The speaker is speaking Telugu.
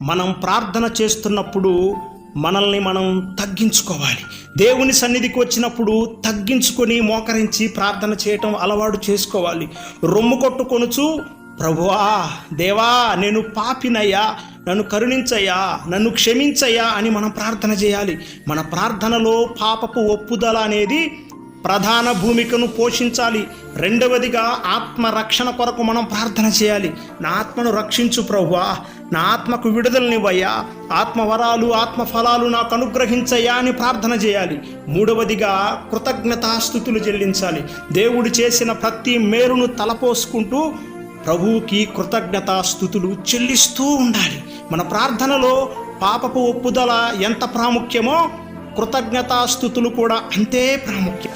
మనం ప్రార్థన చేస్తున్నప్పుడు మనల్ని మనం తగ్గించుకోవాలి. దేవుని సన్నిధికి వచ్చినప్పుడు తగ్గించుకొని మోకరించి ప్రార్థన చేయటం అలవాటు చేసుకోవాలి. రొమ్ము కొట్టుకొనుచు, ప్రభువా, దేవా, నేను పాపినయ్యా, నన్ను కరుణించయ్యా, నన్ను క్షమించయ్యా అని మనం ప్రార్థన చేయాలి. మన ప్రార్థనలో పాపపు ఒప్పుదల అనేది ప్రధాన భూమికను పోషించాలి. రెండవదిగా ఆత్మరక్షణ కొరకు మనం ప్రార్థన చేయాలి. నా ఆత్మను రక్షించు ప్రభువా, నా ఆత్మకు విడుదలనివ్వయ్యా, ఆత్మవరాలు ఆత్మఫలాలు నాకు అనుగ్రహించయ్యా అని ప్రార్థన చేయాలి. మూడవదిగా కృతజ్ఞతాస్తుతులు చెల్లించాలి. దేవుడు చేసిన ప్రతి మేలును తలపోసుకుంటూ ప్రభువుకి కృతజ్ఞతాస్తుతులు చెల్లిస్తూ ఉండాలి. మన ప్రార్థనలో పాపపు ఒప్పుదల ఎంత ప్రాముఖ్యమో కృతజ్ఞతాస్తుతులు కూడా అంతే ప్రాముఖ్యం.